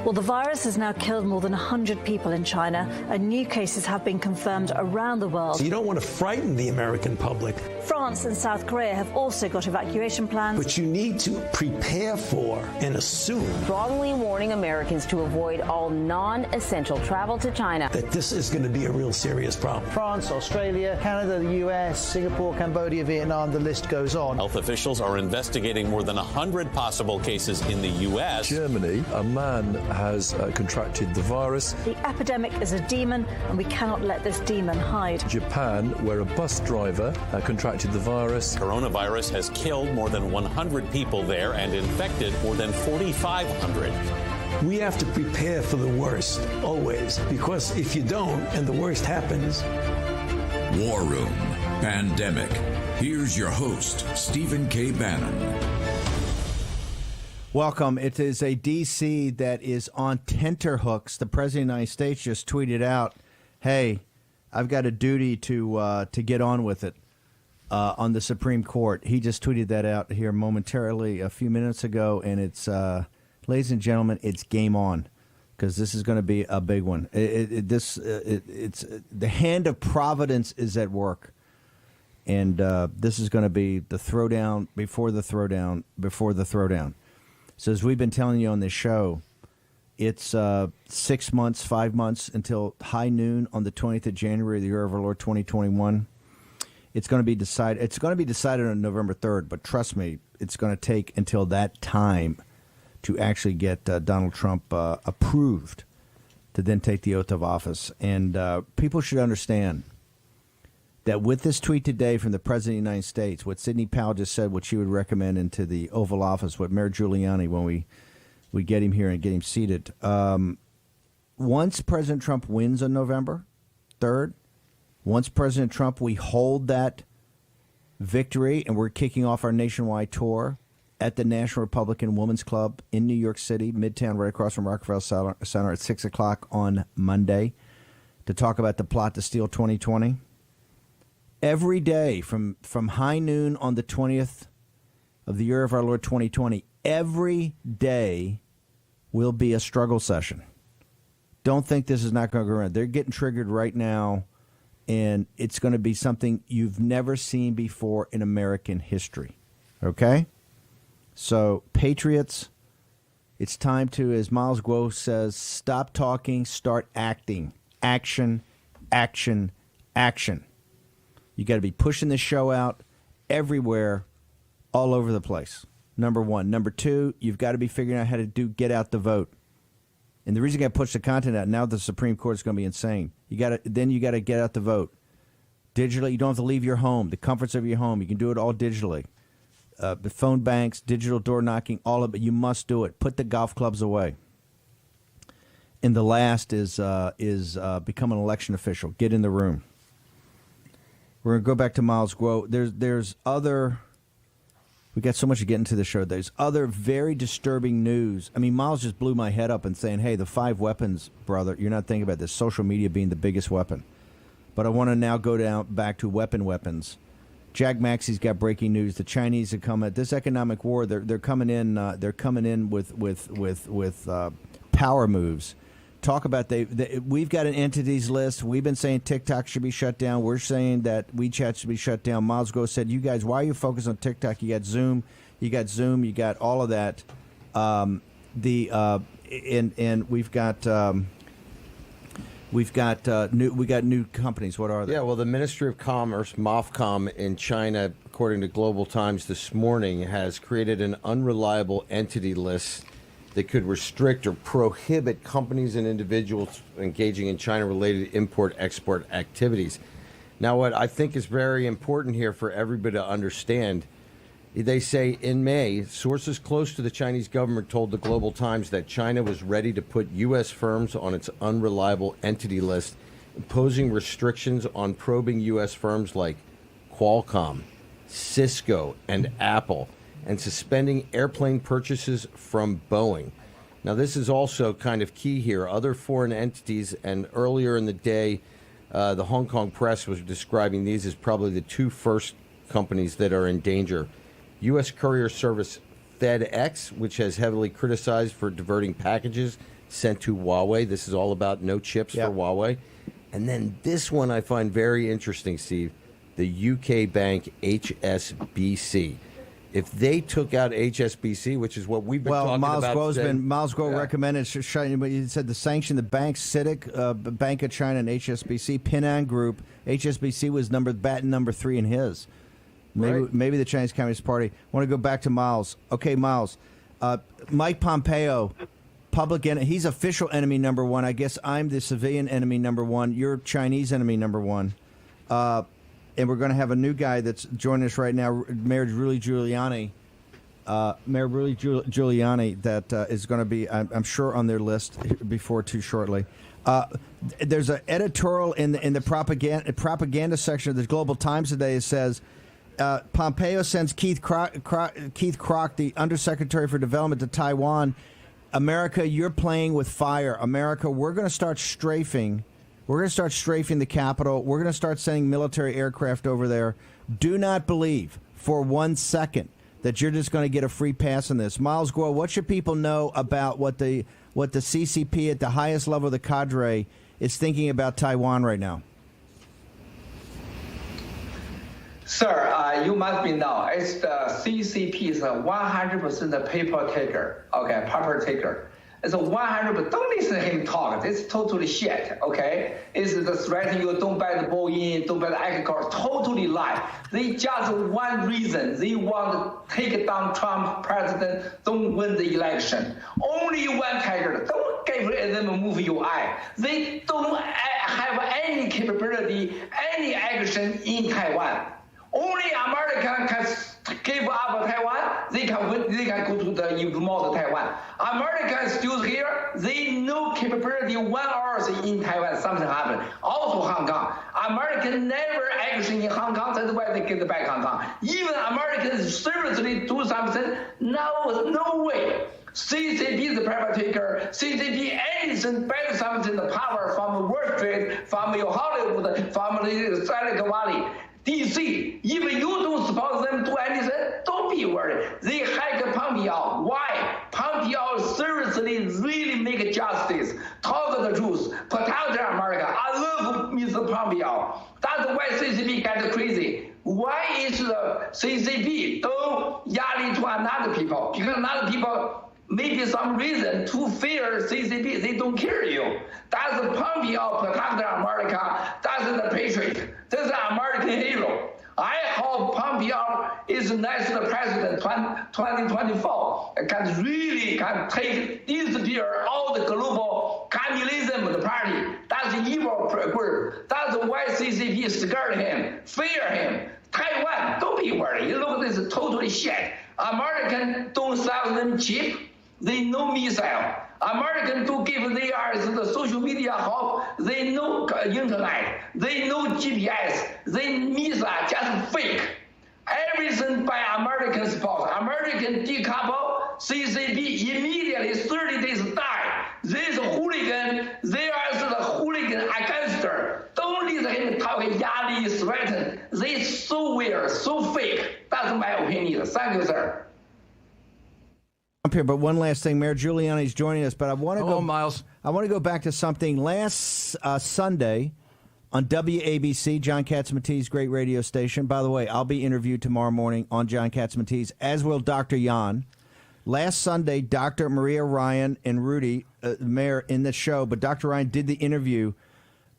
Well, the virus has now killed more than 100 people in China, and new cases have been confirmed around the world. So you don't want to frighten the American public. France and South Korea have also got evacuation plans. But you need to prepare for and assume. Strongly warning Americans to avoid all non-essential travel to China. That this is going to be a real serious problem. France, Australia, Canada, the US, Singapore, Cambodia, Vietnam, the list goes on. Health officials are investigating more than 100 possible cases in the U.S. Germany, a man has contracted the virus. The epidemic is a demon, and we cannot let this demon hide. Japan, where a bus driver contracted the virus. Coronavirus has killed more than 100 people there and infected more than 4,500. We have to prepare for the worst, always, because if you don't and the worst happens. War Room Pandemic. Here's your host, Stephen K. Bannon. Welcome. It is a D.C. that is on tenterhooks. The President of the United States just tweeted out, hey, I've got a duty to get on with it on the Supreme Court. He just tweeted that out here momentarily a few minutes ago, and it's, ladies and gentlemen, it's game on, because this is going to be a big one. It's the hand of Providence is at work, and this is going to be the throwdown before the throwdown before the throwdown. So as we've been telling you on this show, it's 6 months, 5 months until high noon on the 20th of January, the year of our Lord 2021. It's going to be decided. It's going to be decided on November 3rd, but trust me, it's going to take until that time to actually get Donald Trump approved to then take the oath of office. And people should understand that with this tweet today from the President of the United States, what Sidney Powell just said, what she would recommend into the Oval Office, what Mayor Giuliani, when we get him here and get him seated. Once President Trump wins on November 3rd, once President Trump, we hold that victory, and we're kicking off our nationwide tour at the National Republican Women's Club in New York City, Midtown, right across from Rockefeller Center at 6 o'clock on Monday to talk about the plot to steal 2020. Every day from high noon on the 20th of the year of our Lord 2020, every day will be a struggle session. Don't think this is not going to go around. They're getting triggered right now, and it's going to be something you've never seen before in American history. Okay? So, patriots, it's time to, as Milesguo says, stop talking, start acting. Action, action, action. You got to be pushing this show out everywhere, all over the place. Number one. Number two, you've got to be figuring out how to get out the vote. And the reason you got to push the content out, now the Supreme Court is going to be insane. You got to get out the vote. Digitally, you don't have to leave your home, the comforts of your home. You can do it all digitally. The phone banks, digital door knocking, all of it. You must do it. Put the golf clubs away. And the last is become an election official. Get in the room. We're going to go back to Milesguo. There's other. We got so much to get into the show. There's other very disturbing news. I mean, Miles just blew my head up and saying, hey, the 5 weapons, brother, you're not thinking about this. Social media being the biggest weapon. But I want to now go back to weapons. Jack Maxey's got breaking news. The Chinese are coming. This economic war, they're coming in. They're coming in with power moves. Talk about we've got an entities list. We've been saying TikTok should be shut down. We're saying that WeChat should be shut down. Milesguo said, "You guys, why are you focused on TikTok? You got Zoom, you got all of that. And we've got new companies. What are they? Yeah, well, the Ministry of Commerce, MOFCOM, in China, according to Global Times this morning, has created an unreliable entity list that could restrict or prohibit companies and individuals engaging in China-related import-export activities. Now, what I think is very important here for everybody to understand, they say in May, sources close to the Chinese government told the Global Times that China was ready to put U.S. firms on its unreliable entity list, imposing restrictions on probing U.S. firms like Qualcomm, Cisco, and Apple, and suspending airplane purchases from Boeing. Now, this is also kind of key here. Other foreign entities, and earlier in the day, the Hong Kong press was describing these as probably the 2 first companies that are in danger. U.S. courier service FedEx, which has heavily criticized for diverting packages sent to Huawei. This is all about no chips for Huawei. And then this one I find very interesting, Steve. The UK bank HSBC. If they took out HSBC, which is what we've been talking about today. Milesguo recommended, but he said to sanction the banks, CITIC, Bank of China, and HSBC. Ping An Group, HSBC was batting number 3 in his. Maybe the Chinese Communist Party. I want to go back to Miles. Okay, Miles. Mike Pompeo, he's official enemy number 1. I guess I'm the civilian enemy number 1. You're Chinese enemy number 1. And we're going to have a new guy that's joining us right now, Mayor Rudy Giuliani. That is going to be, I'm sure, on their list before too shortly. There's an editorial in the propaganda section of the Global Times today that says Pompeo sends Keith Kroc, the Undersecretary for Development, to Taiwan. America, you're playing with fire. America, we're going to start strafing. We're going to start strafing the capital. We're going to start sending military aircraft over there. Do not believe for 1 second that you're just going to get a free pass on this. Milesguo, what should people know about what the CCP at the highest level of the cadre is thinking about Taiwan right now? Sir, you must be know it's the CCP is a 100% paper taker. Okay, paper taker. It's a 100%. Don't listen to him talk. It's totally shit. Okay, it's the threat you don't buy the Boeing, don't buy the agriculture. Totally lie. They just one reason. They want to take down Trump president. Don't win the election. Only one tiger. Don't give them a move your eye. They don't have any capability, any action in Taiwan. Only America can give up Taiwan. They can win. They can go to the involved Taiwan. America is still here. They no capability 1 hour in Taiwan. Something happened. Also Hong Kong. America never action in Hong Kong. That's why they get back Hong Kong. Even Americans seriously do something. No way. CCP is the private taker. CCP anything better something the power from Wall Street, from your Hollywood, from the Silicon Valley. DC, even you don't suppose them do anything, don't be worried. They hike Pompeo. Why? Pompeo seriously really make justice, talk the truth, protect America. I love Mr. Pompeo. That's why CCP got crazy. Why is the CCP don't yell to another people? Because another people maybe some reason to fear CCP, they don't care you. That's the Pompeo protect America. That's the patriot. This is an American hero. I hope Pompeo is the next president 2024. Can really disappear all the global communism of the party. That's the evil group. That's why CCP scared him, fear him. Taiwan, don't be worried. You look, this is totally shit. American don't sell them cheap. They know missile. American to give they are the social media hub. They know internet. They know GPS. They missile just fake. Everything by American support. American decouple. CCP immediately 30 days die. This hooligan. They are the hooligan against her. Don't listen him talking yali threaten. They so weird, so fake. That's my opinion. Thank you, sir. Up here, but one last thing, Mayor Giuliani is joining us, but I want to go, Miles. I want to go back to something last Sunday on WABC, John Katzmatiz's great radio station. By the way, I'll be interviewed tomorrow morning on John Katzmatiz's, as will Dr. Yan. Last Sunday, Dr. Maria Ryan and Rudy, Mayor, in the show, but Dr. Ryan did the interview.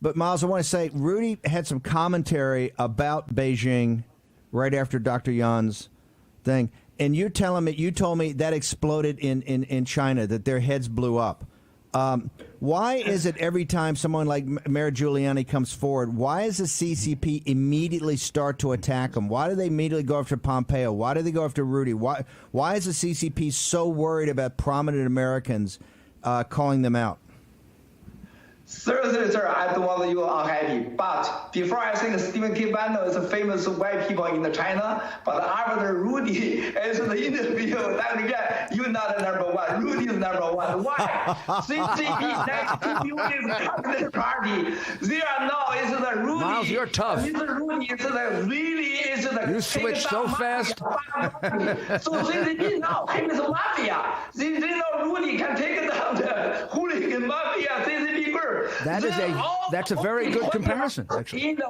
But Miles, I want to say, Rudy had some commentary about Beijing right after Dr. Yan's thing. And you told me that exploded in China, that their heads blew up. Why is it every time someone like Mayor Giuliani comes forward, why does the CCP immediately start to attack him? Why do they immediately go after Pompeo? Why do they go after Rudy? Why is the CCP so worried about prominent Americans calling them out? Seriously, sir, I don't want you unhappy. But before I think Stephen K. Bannon is a famous white people in China, but after Rudy is the interview, that again, you're not number one. Rudy is number one. Why? CCP next to Communist Communist Party. They are now is the Rudy. Miles, you're tough. Is the Rudy is the really is the. You switch so fast. So CCP now him is mafia. They know Rudy can take down the hooligan mafia. CCP group. That's a very good comparison, actually. In the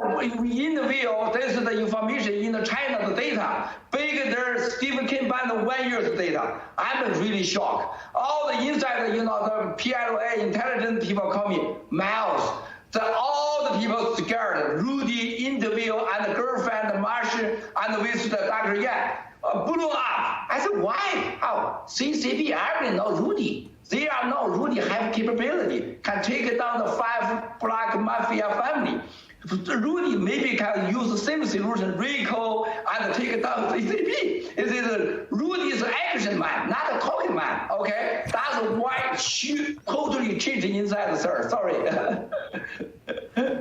wheel, this is the information in the China, the data. Big there, Stephen King Bannon 1 year's data. I'm really shocked. All the inside, the PLA intelligent people call me Miles. All the people scared. Rudy interview and the girlfriend Marcia and with the Dr. Yan blew up. I said, why? Oh, CCP already know Rudy. They are now Rudy have capability, can take down the 5 black mafia family. Rudy maybe can use the same solution, RICO, and take down CCP. It is Rudy is an action man, not a talking man. Okay, that's why she totally changed inside, sir. Sorry.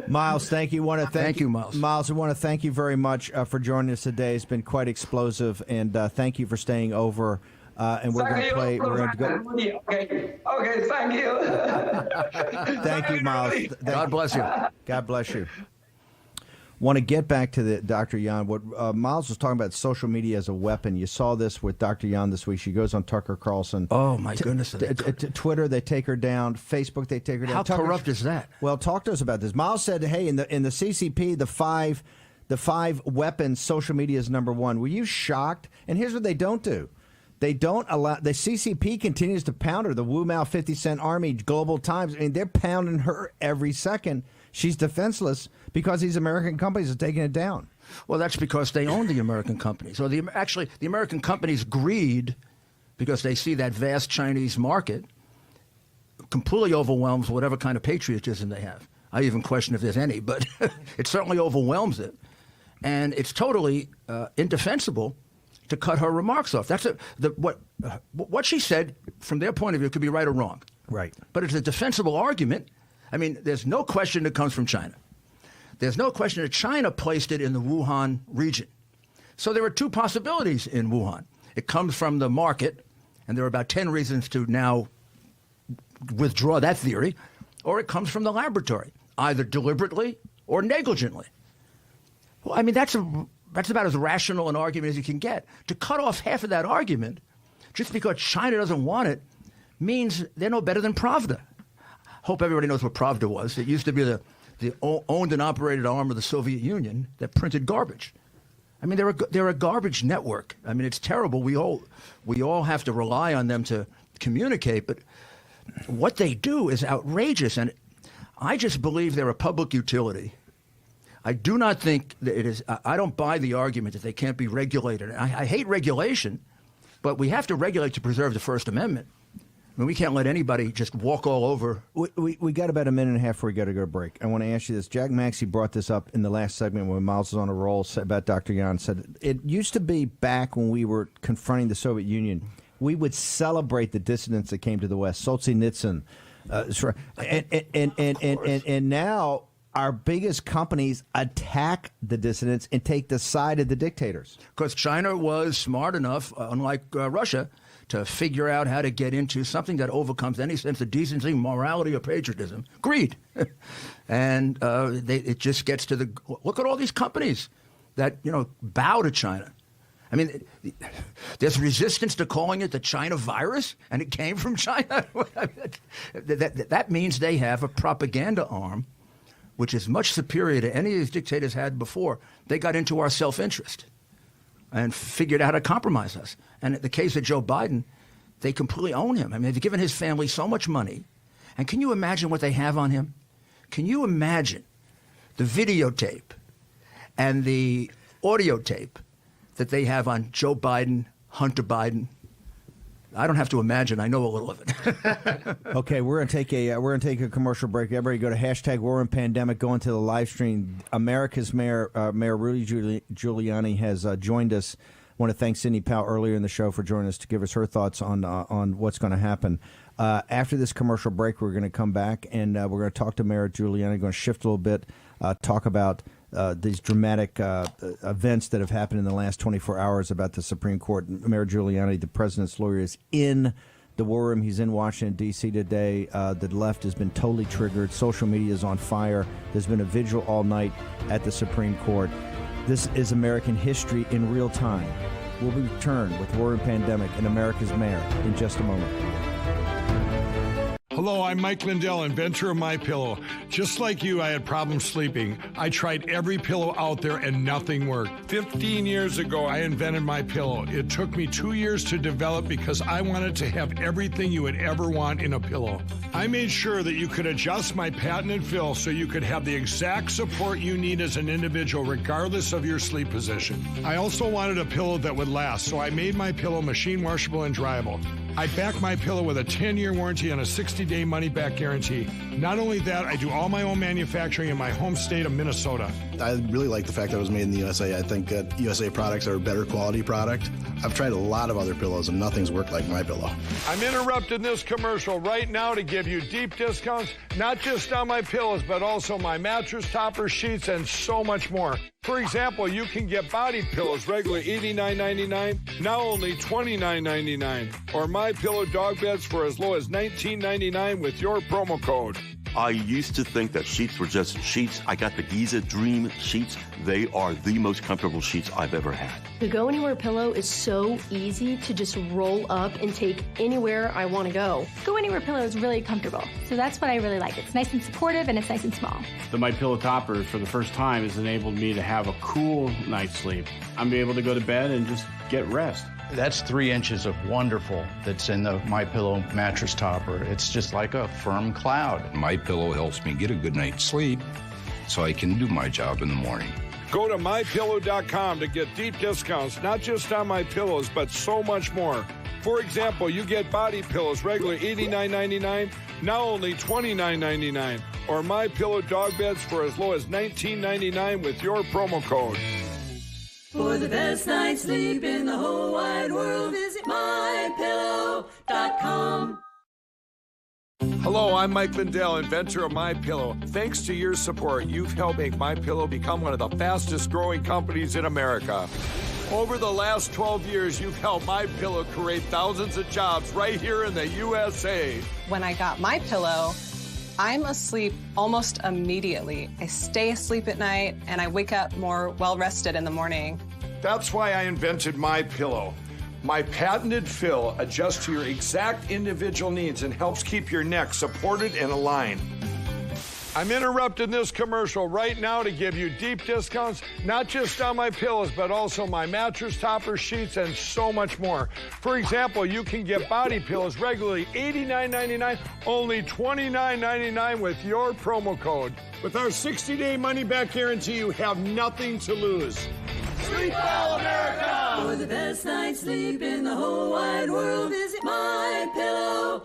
Miles, thank you. Thank you, Miles. Miles, I want to thank you very much for joining us today. It's been quite explosive, and thank you for staying over. And we're going to play. We're going to go. Okay. Thank you. Thank you, Miles. God bless you. God bless you. Want to get back to the Dr. Yan. What Miles was talking about, social media as a weapon. You saw this with Dr. Yan this week. She goes on Tucker Carlson. Oh my goodness! Twitter, they take her down. Facebook, they take her down. How corrupt is that? Well, talk to us about this. Miles said, "Hey, in the CCP, the five weapons, social media is number one." Were you shocked? And here's what they don't do. They don't allow, the CCP continues to pound her. The Wu Mao 50 Cent Army, Global Times, I mean, they're pounding her every second. She's defenseless because these American companies are taking it down. Well, that's because they own the American companies. So the American companies' greed, because they see that vast Chinese market, completely overwhelms whatever kind of patriotism they have. I even question if there's any, but it certainly overwhelms it. And it's totally indefensible to cut her remarks off. That's what she said, from their point of view, could be right or wrong. Right. But it's a defensible argument. I mean, there's no question it comes from China. There's no question that China placed it in the Wuhan region. So there are two possibilities in Wuhan. It comes from the market, and there are about 10 reasons to now withdraw that theory, or it comes from the laboratory, either deliberately or negligently. Well, I mean, that's about as rational an argument as you can get. To cut off half of that argument just because China doesn't want it means they're no better than Pravda. Hope everybody knows what Pravda was. It used to be the owned and operated arm of the Soviet Union that printed garbage. I mean, they're a garbage network. I mean, it's terrible. We all have to rely on them to communicate, but what they do is outrageous, and I just believe they're a public utility. I do not think that it is. I don't buy the argument that they can't be regulated. I hate regulation, but we have to regulate to preserve the First Amendment. I mean, we can't let anybody just walk all over. We got about a minute and a half before we got to go to break. I want to ask you this. Jack Maxey brought this up in the last segment when Miles was on a roll about Dr. Yan. Said it used to be back when we were confronting the Soviet Union, we would celebrate the dissidents that came to the West, Solzhenitsyn, and now our biggest companies attack the dissidents and take the side of the dictators. Because China was smart enough, unlike Russia, to figure out how to get into something that overcomes any sense of decency, morality, or patriotism. Greed. And it just gets to look at all these companies that, bow to China. I mean, there's resistance to calling it the China virus, and it came from China. That means they have a propaganda arm which is much superior to any of these dictators had before. They got into our self-interest and figured out how to compromise us. And in the case of Joe Biden, they completely own him. I mean, they've given his family so much money. And can you imagine what they have on him? Can you imagine the videotape and the audio tape that they have on Joe Biden, Hunter Biden? I don't have to imagine. I know a little of it. Okay, we're gonna take a commercial break. Everybody go to #WarRoomPandemic. Go into the live stream. America's Mayor Rudy Giuliani has joined us. want to thank Sidney Powell earlier in the show for joining us to give us her thoughts on what's going to happen. After this commercial break, we're going to come back and we're going to talk to Mayor Giuliani. We're going to shift a little bit, talk about these dramatic events that have happened in the last 24 hours about the Supreme Court. Mayor Giuliani, the president's lawyer, is in the war room. He's in Washington, D.C. today. The left has been totally triggered. Social media is on fire. There's been a vigil all night at the Supreme Court. This is American history in real time. We'll return with War and Pandemic and America's Mayor in just a moment. Hello, I'm Mike Lindell, inventor of MyPillow. Just like you, I had problems sleeping. I tried every pillow out there and nothing worked. 15 years ago, I invented MyPillow. It took me 2 years to develop because I wanted to have everything you would ever want in a pillow. I made sure that you could adjust my patented fill so you could have the exact support you need as an individual, regardless of your sleep position. I also wanted a pillow that would last, so I made MyPillow machine washable and dryable. I back MyPillow with a 10-year warranty and a 60-day money-back guarantee. Not only that, I do all my own manufacturing in my home state of Minnesota. I really like the fact that it was made in the USA. I think that USA products are a better quality product. I've tried a lot of other pillows, and nothing's worked like MyPillow. I'm interrupting this commercial right now to give you deep discounts, not just on my pillows, but also my mattress toppers, sheets, and so much more. For example, you can get body pillows regularly $89.99, now only $29.99, or MyPillow dog beds for as low as $19.99 with your promo code. I used to think that sheets were just sheets. I got the Giza Dream sheets. They are the most comfortable sheets I've ever had. The Go Anywhere pillow is so easy to just roll up and take anywhere I want to go. Go Anywhere pillow is really comfortable, so that's what I really like. It's nice and supportive and it's nice and small. The MyPillow topper, for the first time, has enabled me to have a cool night's sleep. I'm able to go to bed and just get rest. That's 3 inches of wonderful that's in the MyPillow mattress topper. It's just like a firm cloud. MyPillow helps me get a good night's sleep so I can do my job in the morning. Go to MyPillow.com to get deep discounts, not just on my pillows, but so much more. For example, you get body pillows regularly $89.99, now only $29.99, or MyPillow dog beds for as low as $19.99 with your promo code. For the best night's sleep in the whole wide world, visit MyPillow.com. Hello, I'm Mike Lindell, inventor of MyPillow. Thanks to your support, you've helped make MyPillow become one of the fastest growing companies in America. Over the last 12 years, you've helped MyPillow create thousands of jobs right here in the USA. When I got MyPillow, I'm asleep almost immediately. I stay asleep at night, and I wake up more well-rested in the morning. That's why I invented MyPillow. My patented fill adjusts to your exact individual needs and helps keep your neck supported and aligned. I'm interrupting this commercial right now to give you deep discounts, not just on my pillows, but also my mattress toppers, sheets, and so much more. For example, you can get body pillows regularly $89.99, only $29.99 with your promo code. With our 60-day money-back guarantee, you have nothing to lose. Sleep well, America! For the best night's sleep in the whole wide world, visit MyPillow.com.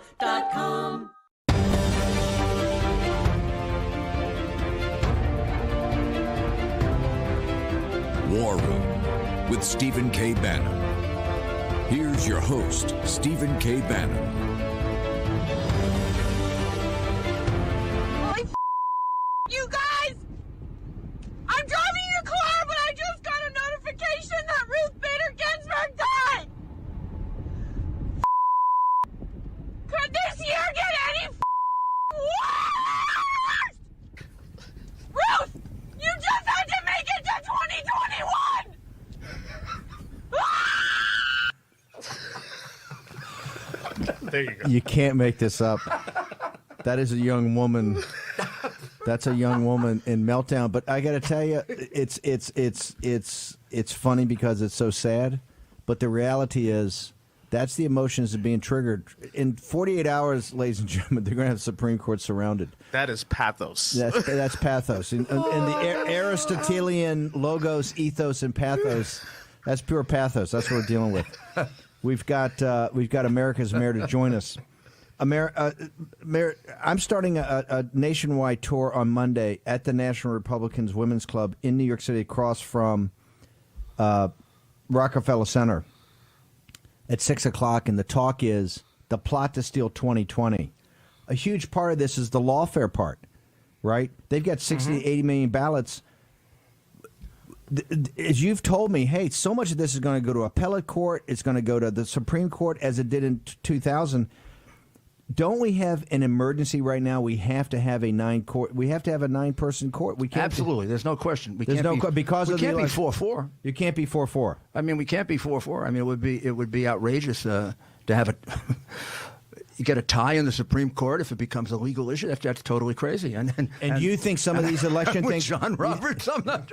War Room with Stephen K. Bannon. Here's your host, Stephen K. Bannon. Holy you guys! I'm driving your car, but I just got a notification that Ruth Bader Ginsburg died! Could this year get any worse? Ruth! You just had to make it to 2021! There you go. You can't make this up. That is a young woman. That's a young woman in meltdown. But I got to tell you, it's funny because it's so sad. But the reality is, that's the emotions of being triggered. In 48 hours, ladies and gentlemen, they're going to have the Supreme Court surrounded. That is pathos. That's pathos. And the Aristotelian logos, ethos, and pathos, that's pure pathos. That's what we're dealing with. We've got America's Mayor to join us. Mayor, I'm starting a nationwide tour on Monday at the National Republicans Women's Club in New York City, across from Rockefeller Center at 6 o'clock, and the talk is the plot to steal 2020. A huge part of this is the lawfare part, right? They've got 60 to 80 million ballots. As you've told me, hey, so much of this is going to go to appellate court. It's going to go to the Supreme Court as it did in 2000. Don't we have an emergency right now? We have to have a 9-person court. We can't. Absolutely, there's no question. We There's can't no be, because we of can't the be election. 4-4. You can't be 4-4. I mean, we can't be 4-4. I mean, it would be outrageous to have a you get a tie in the Supreme Court if it becomes a legal issue. That's totally crazy. And you think some of these election with things? John Roberts, I'm not.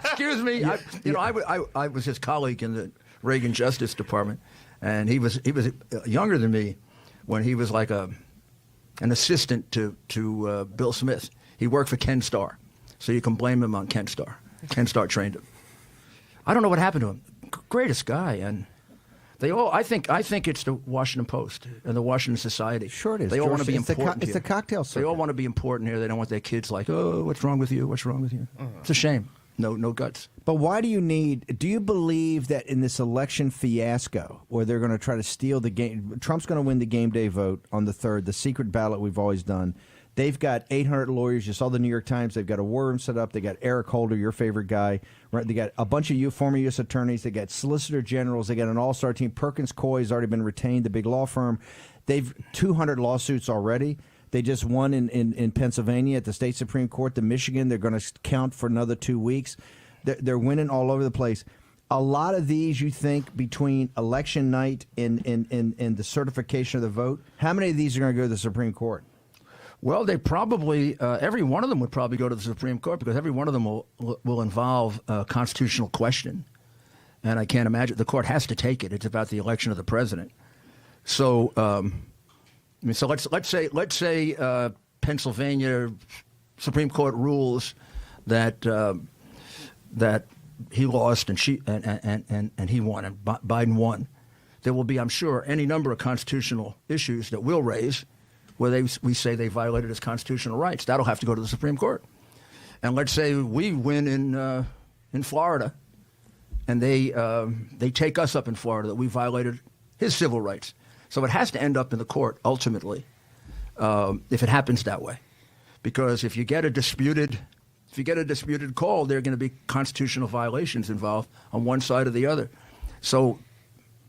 Excuse me. I was his colleague in the Reagan Justice Department, and he was younger than me when he was like an assistant to Bill Smith. He worked for Ken Starr, so you can blame him on Ken Starr. Ken Starr trained him. I don't know what happened to him. Greatest guy, and they all. I think it's the Washington Post and the Washington Society. Sure it is. They all want to be It's the important. it's the cocktail They all want to be important here. They don't want their kids like, oh, what's wrong with you? What's wrong with you? It's a shame. No guts. But why do you believe that in this election fiasco, where they're going to try to steal the game, Trump's going to win the game day vote on the 3rd, the secret ballot we've always done. They've got 800 lawyers. You saw the New York Times. They've got a war room set up. They got Eric Holder, your favorite guy. Right? They got a bunch of former U.S. attorneys. They got solicitor generals. They got an all-star team. Perkins Coie has already been retained, the big law firm. They've 200 lawsuits already. They just won in Pennsylvania at the state Supreme Court. The Michigan, they're going to count for another 2 weeks. They're winning all over the place. A lot of these, you think, between election night and the certification of the vote, how many of these are going to go to the Supreme Court? Well, they probably every one of them would probably go to the Supreme Court because every one of them will involve a constitutional question, and I can't imagine the court has to take it. It's about the election of the president. So, so let's say Pennsylvania Supreme Court rules that he lost and he won and Biden won. There will be, I'm sure, any number of constitutional issues that we'll raise where we say they violated his constitutional rights. That'll have to go to the Supreme Court. And let's say we win in Florida, and they take us up in Florida that we violated his civil rights. So it has to end up in the court ultimately, if it happens that way, because if you get a disputed call, there are going to be constitutional violations involved on one side or the other. So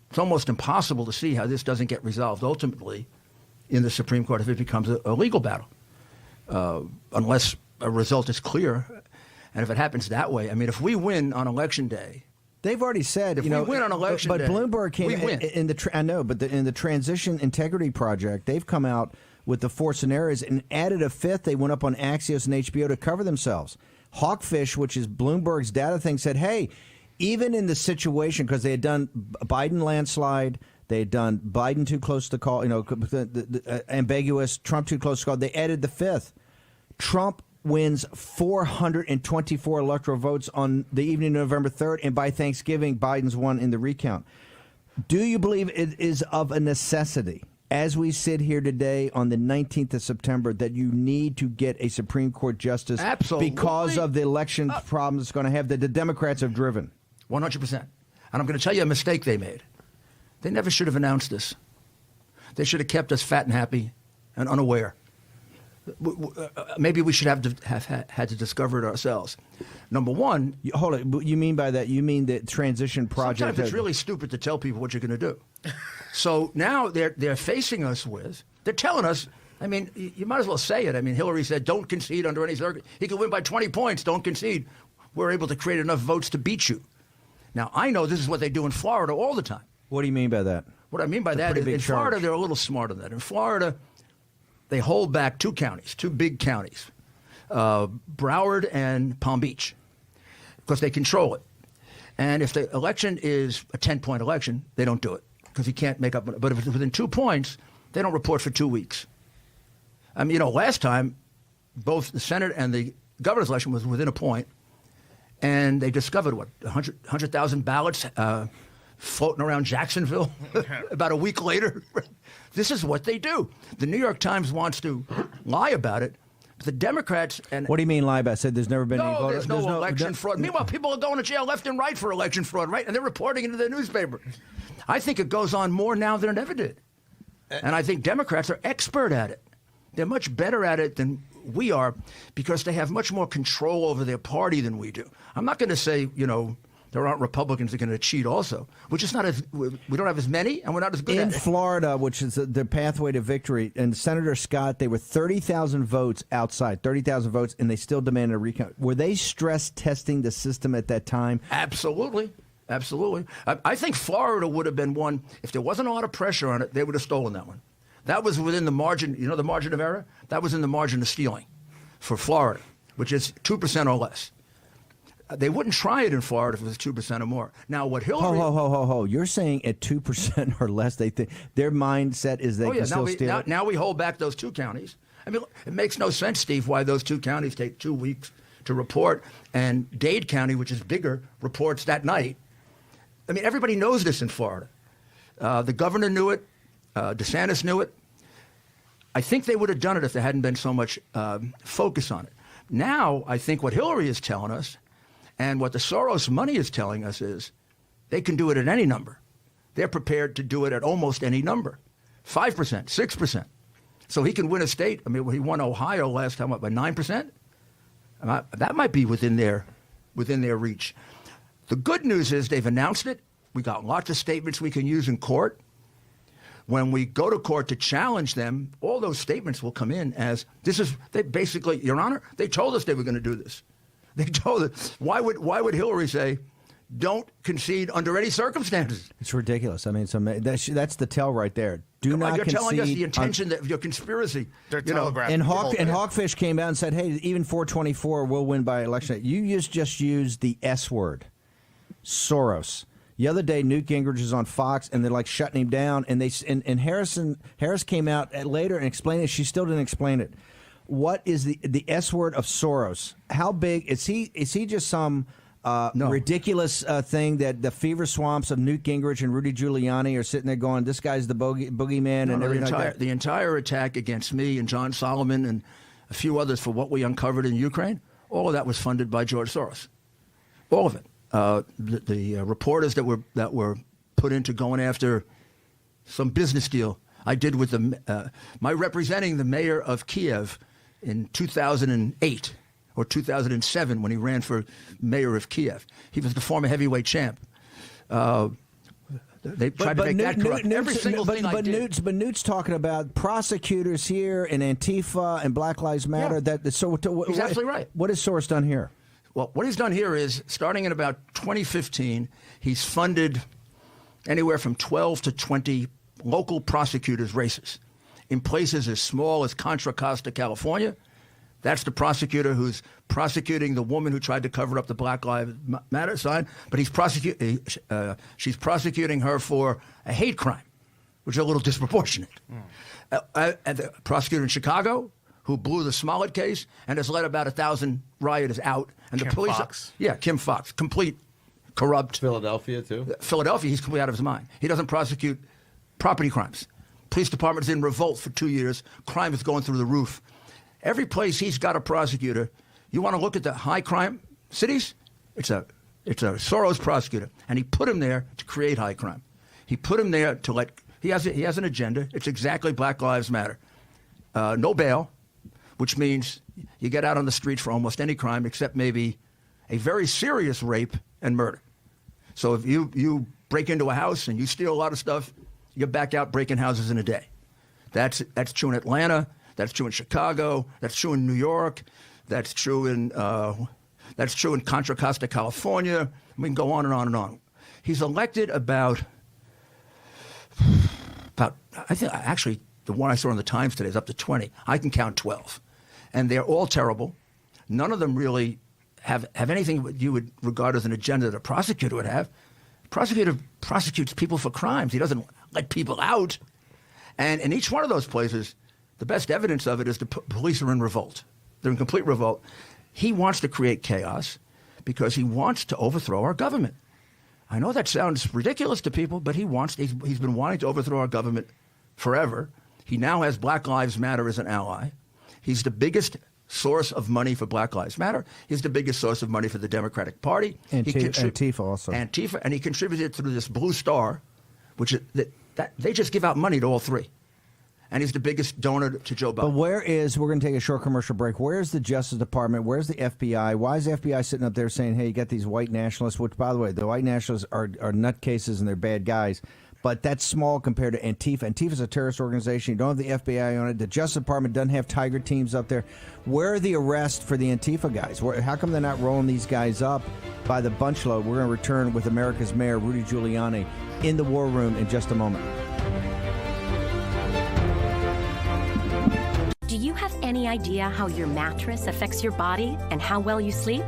it's almost impossible to see how this doesn't get resolved ultimately in the Supreme Court if it becomes a legal battle, unless a result is clear. And if it happens that way, I mean, if we win on Election Day, they've already said if we win on Election Day, but Bloomberg came we win. in the Transition Integrity Project, they've come out with the 4 scenarios and added a 5th. They went up on Axios and HBO to cover themselves. Hawkfish, which is Bloomberg's data thing, said, hey, even in the situation, because they had done Biden landslide, they had done Biden too close to call, the ambiguous, Trump too close to call, they added the 5th. Trump wins 424 electoral votes on the evening of November 3rd, and by Thanksgiving, Biden's won in the recount. Do you believe it is of a necessity, as we sit here today on the 19th of September, that you need to get a Supreme Court justice because of the election problems it's going to have that the Democrats have driven? 100%. And I'm going to tell you a mistake they made. They never should have announced this. They should have kept us fat and happy and unaware. Maybe we should have had to discover it ourselves. Number one, hold it. You mean by that? You mean the transition project? Sometimes it's really stupid to tell people what you're going to do. So now they're facing us with. They're telling us. I mean, you might as well say it. I mean, Hillary said, "Don't concede under any circumstances. He could win by 20 points. Don't concede. We're able to create enough votes to beat you." Now I know this is what they do in Florida all the time. What do you mean by that? What I mean by that is in Florida they're a little smarter than that. In Florida, they hold back 2 counties, 2 big counties, Broward and Palm Beach, because they control it. And if the election is a 10-point election, they don't do it because you can't make up. But if it's within 2 points, they don't report for 2 weeks. I mean, last time, both the Senate and the governor's election was within a point, and they discovered, 100,000 ballots floating around Jacksonville about a week later. This is what they do. The New York Times wants to lie about it, The Democrats and What do you mean lie about? I said there's never been any voter. there's no election fraud. Meanwhile, people are going to jail left and right for election fraud, right? And they're reporting it in the newspaper. I think it goes on more now than it ever did. And I think Democrats are expert at it. They're much better at it than we are because they have much more control over their party than we do. I'm not going to say, there aren't Republicans that are going to cheat also. We're just not we don't have as many, and we're not as good at it. In Florida, which is the pathway to victory, and Senator Scott, they were 30,000 votes outside, 30,000 votes, and they still demanded a recount. Were they stress testing the system at that time? Absolutely. Absolutely. I think Florida would have been one, if there wasn't a lot of pressure on it, they would have stolen that one. That was within the margin, the margin of error? That was in the margin of stealing for Florida, which is 2% or less. They wouldn't try it in Florida if it was 2% or more. Now, what Hillary... Ho. You're saying at 2% or less, they think their mindset is they can still steal it? Now we hold back those 2 counties. I mean, it makes no sense, Steve, why those 2 counties take 2 weeks to report, and Dade County, which is bigger, reports that night. I mean, everybody knows this in Florida. The governor knew it. DeSantis knew it. I think they would have done it if there hadn't been so much focus on it. Now, I think what Hillary is telling us and what the Soros money is telling us is they can do it at any number. They're prepared to do it at almost any number, 5%, 6%. So he can win a state. I mean, he won Ohio last time, by 9%? That might be within their reach. The good news is they've announced it. We got lots of statements we can use in court. When we go to court to challenge them, all those statements will come in as they basically, Your Honor, they told us they were going to do this. They told us. Why would Hillary say, don't concede under any circumstances? It's ridiculous. I mean, that's the tell right there. Do not you're concede. You're telling us the intention of your conspiracy. And Hawkfish came out and said, hey, even 424 will win by election. You just used the S word, Soros. The other day, Newt Gingrich is on Fox, and they're like shutting him down. And Harris came out later and explained it. She still didn't explain it. What is the S word of Soros? How big is he? Is he just some ridiculous thing that the fever swamps of Newt Gingrich and Rudy Giuliani are sitting there going, "This guy's the boogeyman," and everything like that? The entire attack against me and John Solomon and a few others for what we uncovered in Ukraine, all of that was funded by George Soros. All of it. The reporters that were put into going after some business deal I did with my representing the mayor of Kiev in 2008 or 2007 when he ran for mayor of Kiev. He was the former heavyweight champ. They tried to make that corrupt. Every single thing I did. But Newt's talking about prosecutors here and Antifa and Black Lives Matter. Yeah. He's absolutely right. What has Soros done here? Well, what he's done here is, starting in about 2015, he's funded anywhere from 12 to 20 local prosecutors' races in places as small as Contra Costa, California. That's the prosecutor who's prosecuting the woman who tried to cover up the Black Lives Matter sign, but she's prosecuting her for a hate crime, which is a little disproportionate. And the prosecutor in Chicago, who blew the Smollett case and has let about 1,000 rioters out. And Kim the police, Fox. Yeah, Kim Fox, complete corrupt. Philadelphia, too? Philadelphia, he's completely out of his mind. He doesn't prosecute property crimes. Police department is in revolt for 2 years. Crime is going through the roof. Every place he's got a prosecutor, you want to look at the high crime cities? It's a Soros prosecutor, and he put him there to create high crime. He put him there to he has an agenda. It's exactly Black Lives Matter. No bail, which means you get out on the street for almost any crime except maybe a very serious rape and murder. So if you break into a house and you steal a lot of stuff, you're back out breaking houses in a day. That's true in Atlanta. That's true in Chicago. That's true in New York. That's true in Contra Costa, California. We can go on and on and on. He's elected about I think actually the one I saw in the Times today is up to 20. I can count 12, and they're all terrible. None of them really have anything you would regard as an agenda that a prosecutor would have. Prosecutor prosecutes people for crimes. He doesn't let people out. And in each one of those places, the best evidence of it is the police are in revolt. They're in complete revolt. He wants to create chaos because he wants to overthrow our government. I know that sounds ridiculous to people, but he's been wanting to overthrow our government forever. He now has Black Lives Matter as an ally. He's the biggest source of money for Black Lives Matter. He's the biggest source of money for the Democratic Party. Antifa also. Antifa, and he contributed through this Blue Star, which is, that they just give out money to all three. And he's the biggest donor to Joe Biden. But we're going to take a short commercial break. Where's the Justice Department? Where's the FBI? Why is the FBI sitting up there saying, hey, you got these white nationalists, which, by the way, the white nationalists are nutcases and they're bad guys. But that's small compared to Antifa. Antifa's a terrorist organization. You don't have the FBI on it. The Justice Department doesn't have tiger teams up there. Where are the arrests for the Antifa guys? How come they're not rolling these guys up by the bunch load? We're going to return with America's Mayor, Rudy Giuliani, in the War Room in just a moment. Do you have any idea how your mattress affects your body and how well you sleep?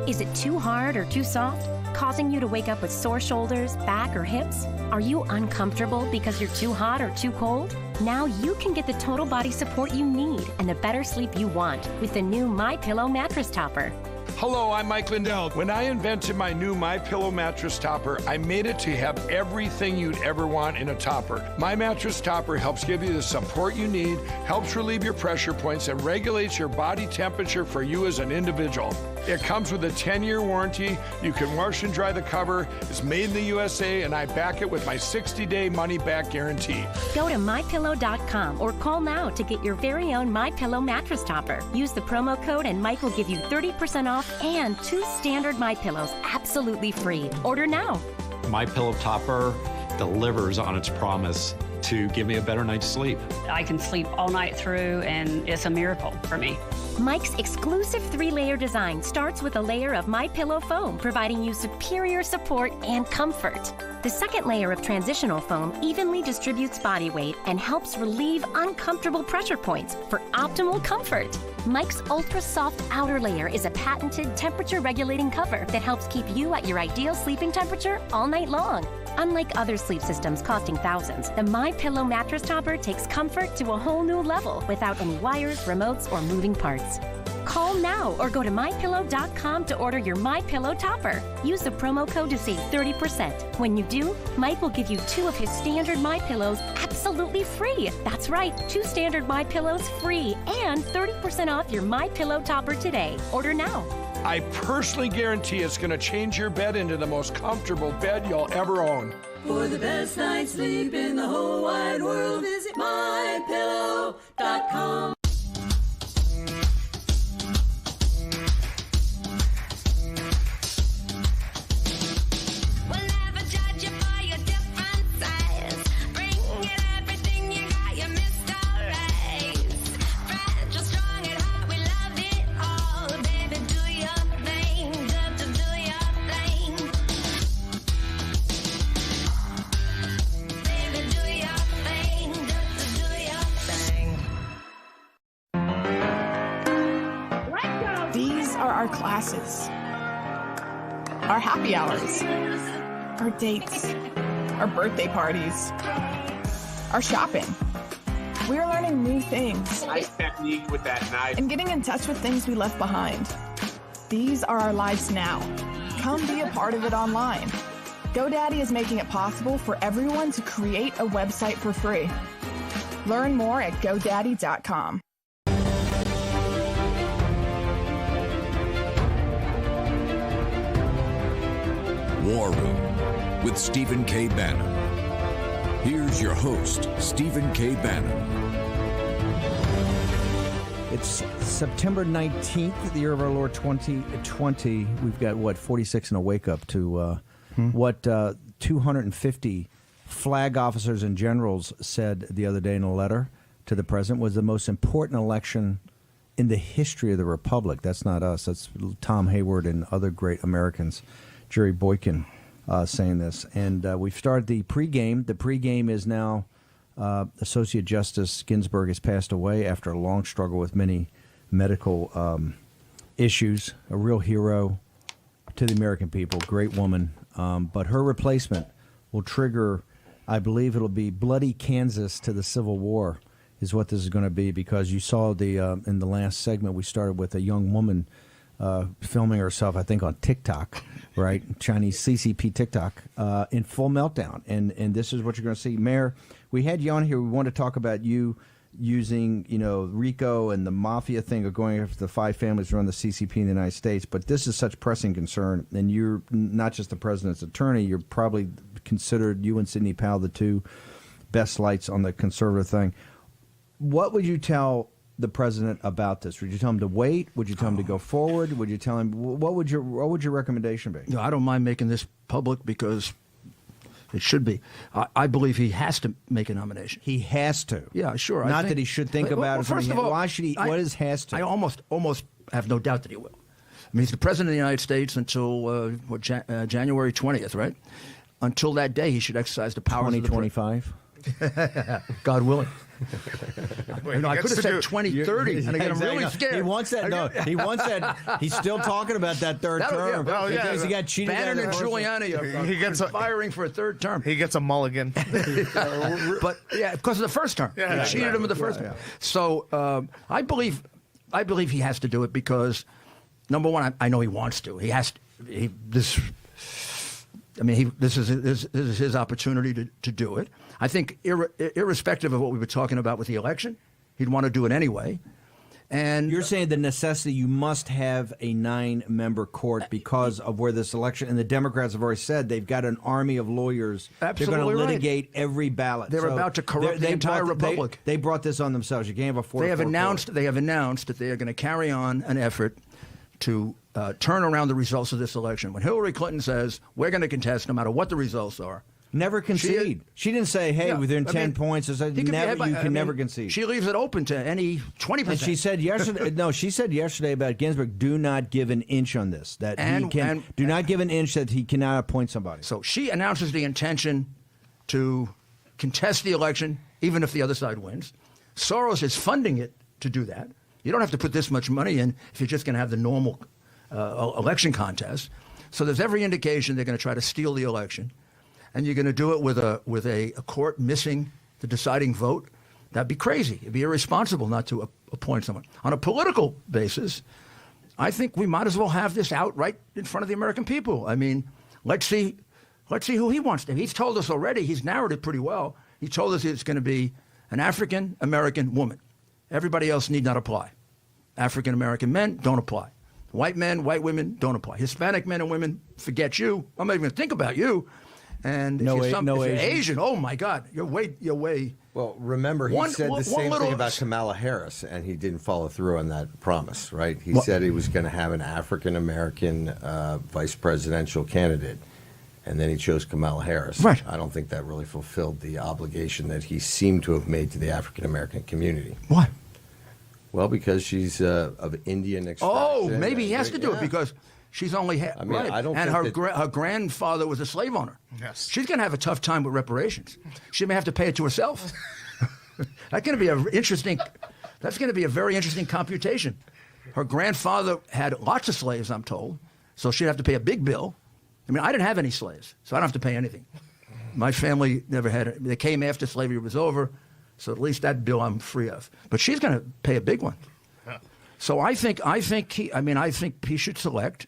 Is it too hard or too soft, causing you to wake up with sore shoulders, back, or hips? Are you uncomfortable because you're too hot or too cold? Now you can get the total body support you need and the better sleep you want with the new MyPillow mattress topper. Hello, I'm Mike Lindell. When I invented my new MyPillow mattress topper, I made it to have everything you'd ever want in a topper. My mattress topper helps give you the support you need, helps relieve your pressure points, and regulates your body temperature for you as an individual. It comes with a 10-year warranty. You can wash and dry the cover. It's made in the USA, and I back it with my 60-day money-back guarantee. Go to MyPillow.com or call now to get your very own MyPillow mattress topper. Use the promo code and Mike will give you 30% off and 2 standard MyPillows absolutely free. Order now. MyPillow topper delivers on its promise to give me a better night's sleep. I can sleep all night through, and it's a miracle for me. Mike's exclusive 3-layer design starts with a layer of MyPillow foam, providing you superior support and comfort. The second layer of transitional foam evenly distributes body weight and helps relieve uncomfortable pressure points for optimal comfort. Mike's ultra-soft outer layer is a patented temperature-regulating cover that helps keep you at your ideal sleeping temperature all night long. Unlike other sleep systems costing thousands, the MyPillow mattress topper takes comfort to a whole new level without any wires, remotes, or moving parts. Call now or go to MyPillow.com to order your MyPillow topper. Use the promo code to save 30%. When you do, Mike will give you 2 of his standard MyPillows absolutely free. That's right, 2 standard MyPillows free and 30% off your MyPillow topper today. Order now. I personally guarantee it's going to change your bed into the most comfortable bed you'll ever own. For the best night's sleep in the whole wide world, visit MyPillow.com. Our classes, our happy hours, our dates, our birthday parties, our shopping. We are learning new things. Nice technique with that knife. And getting in touch with things we left behind. These are our lives now. Come be a part of it online. GoDaddy is making it possible for everyone to create a website for free. Learn more at GoDaddy.com. War Room with Stephen K. Bannon. Here's your host, Stephen K. Bannon. It's September 19th, the year of our Lord 2020. We've got, 46 in a wake-up to 250 flag officers and generals said the other day in a letter to the president was the most important election in the history of the Republic. That's not us. That's Tom Hayward and other great Americans. Jerry Boykin saying this. And we've started the pregame. The pregame is now Associate Justice Ginsburg has passed away after a long struggle with many medical issues. A real hero to the American people. Great woman. But her replacement will trigger, I believe it'll be bloody Kansas to the Civil War is what this is going to be, because you saw in the last segment we started with a young woman filming herself, I think, on TikTok, right? Chinese CCP TikTok, in full meltdown. And this is what you're going to see. Mayor, we had you on here. We want to talk about you using, RICO and the mafia thing of going after the 5 families who run the CCP in the United States. But this is such pressing concern, and you're not just the president's attorney. You're probably considered, you and Sidney Powell, the 2 best lights on the conservative thing. What would you tell the president about this? Would you tell him to wait? Would you tell him to go forward? Would you tell him what would your recommendation be? I don't mind making this public because it should be. I believe he has to make a nomination. He has to. Yeah, sure. Not that he should think about it. First of all, why should he? What is has to? I almost have no doubt that he will. I mean, he's the president of the United States until January 20th, right? Until that day, he should exercise the powers of the 2025. God willing. Wait, I could have said 2030, and I'm really scared. He wants that. No, he wants that. He's still talking about that third term. Yeah. He got cheated. Bannon and Giuliani are firing for a third term. He gets a mulligan. But yeah, because of the first term, he cheated him with the first term. So I believe he has to do it because, number one, I know he wants to. He has to. This is his opportunity to do it. I think irrespective of what we were talking about with the election, he'd want to do it anyway. And you're saying the necessity you must have a 9-member court because of where this election, and the Democrats have already said they've got an army of lawyers. Absolutely, they're going to litigate every ballot. They're about to corrupt the entire republic. They brought this on themselves. You can't have a 4-4 They have announced that they are going to carry on an effort to turn around the results of this election. When Hillary Clinton says we're going to contest no matter what the results are. Never concede. She didn't say, "Hey, within 10 points." You can never concede. She leaves it open to any 20%. And she said yesterday. No, she said yesterday about Ginsburg. Do not give an inch on this. Do not give an inch that he cannot appoint somebody. So she announces the intention to contest the election, even if the other side wins. Soros is funding it to do that. You don't have to put this much money in if you're just going to have the normal election contest. So there's every indication they're going to try to steal the election. And you're going to do it with a court missing the deciding vote. That'd be crazy. It'd be irresponsible not to appoint someone. On a political basis, I think we might as well have this out right in front of the American people. I mean, let's see who he wants to. He's told us already. He's narrowed it pretty well. He told us it's going to be an African-American woman. Everybody else need not apply. African-American men don't apply. White men, white women don't apply. Hispanic men and women, forget you. I'm not even going to think about you. And if you're Asian, oh my God, you're way. Well, remember, he said the same thing about Kamala Harris, and he didn't follow through on that promise, right? He said he was going to have an African-American vice presidential candidate, and then he chose Kamala Harris. Right. I don't think that really fulfilled the obligation that he seemed to have made to the African-American community. Why? Well, because she's of Indian extraction. Oh, maybe he has to do it because she's only half. I mean, I don't and think her grandfather was a slave owner. Yes. She's going to have a tough time with reparations. She may have to pay it to herself. That's going to be That's going to be a very interesting computation. Her grandfather had lots of slaves, I'm told, so she'd have to pay a big bill. I mean, I didn't have any slaves, so I don't have to pay anything. My family never had it. They came after slavery was over, so at least that bill I'm free of. But she's going to pay a big one. So I think he should select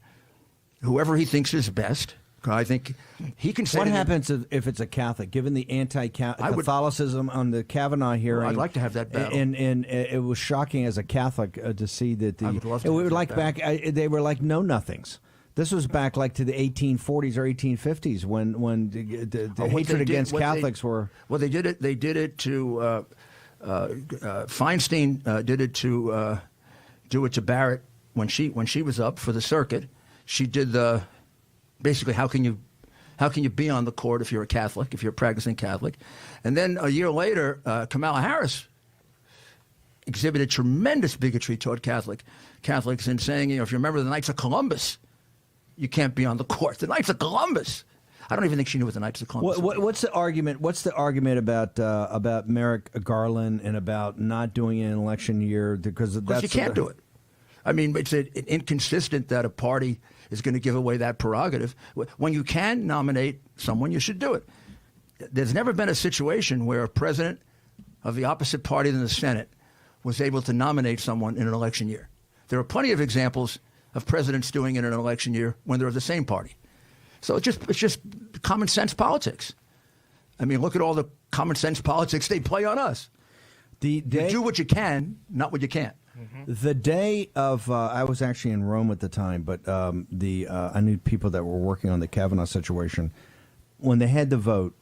whoever he thinks is best. I think he can say. What happens if it's a Catholic? Given the anti-Catholicism on the Kavanaugh hearing, I'd like to have that battle. And it was shocking as a Catholic to see that they were like know-nothings. This was back like to the 1840s or 1850s when the hatred against Catholics were. Well, they did it. They did it to Feinstein. Did it to do it to Barrett when she was up for the circuit. She did the basically how can you be on the court if you're a Catholic, if you're a practicing Catholic, and then a year later, Kamala Harris exhibited tremendous bigotry toward Catholics in saying, if you remember the Knights of Columbus, you can't be on the court. The Knights of Columbus. I don't even think she knew what the Knights of Columbus were. What's the argument? What's the argument about Merrick Garland and about not doing it in an election year? Because you can't do it. I mean, it's inconsistent that a party is going to give away that prerogative. When you can nominate someone, you should do it. There's never been a situation where a president of the opposite party than the Senate was able to nominate someone in an election year. There are plenty of examples of presidents doing it in an election year when they're of the same party. So it's just common sense politics. I mean, look at all the common sense politics they play on us. The day, you do what you can, not what you can't. The day of, I was actually in Rome at the time, but I knew people that were working on the Kavanaugh situation. When they had the vote,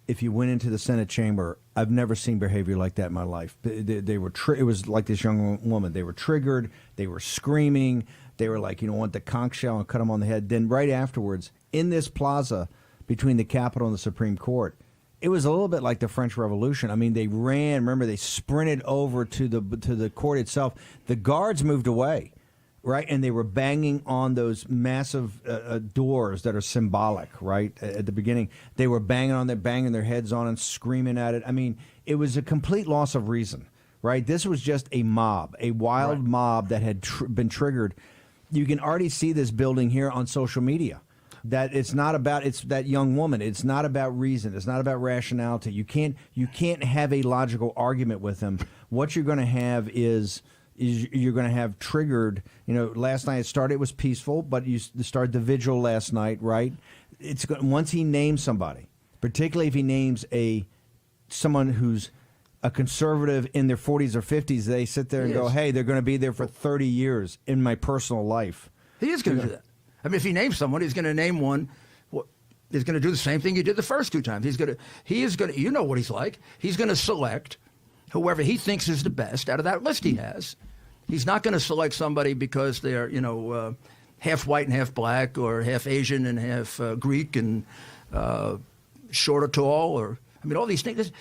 if you went into the Senate chamber, I've never seen behavior like that in my life. They were it was like this young woman. They were triggered. They were screaming. They were like, want the conch shell and cut them on the head. Then right afterwards, in this plaza between the Capitol and the Supreme Court, it was a little bit like the French Revolution. I mean, they ran. Remember, they sprinted over to the court itself. The guards moved away, right? And they were banging on those massive doors that are symbolic, right? At the beginning, they were banging their heads on and screaming at it. I mean, it was a complete loss of reason, right? This was just a mob, a wild mob that had been triggered. You can already see this building here on social media. That it's that young woman. It's not about reason. It's not about rationality. You can't have a logical argument with them. What you're going to have is you're going to have triggered. Last night it was peaceful, but you started the vigil last night, right? Once he names somebody, particularly if he names someone who's a conservative in their 40s or 50s, they sit there and go, "Hey, they're going to be there for 30 years in my personal life." He is going to do that. I mean, if he names someone, he's going to name one. He's going to do the same thing he did the first two times. He is going to. You know what he's like. He's going to select whoever he thinks is the best out of that list he has. He's not going to select somebody because they're half white and half black, or half Asian and half Greek, and short or tall, or all these things.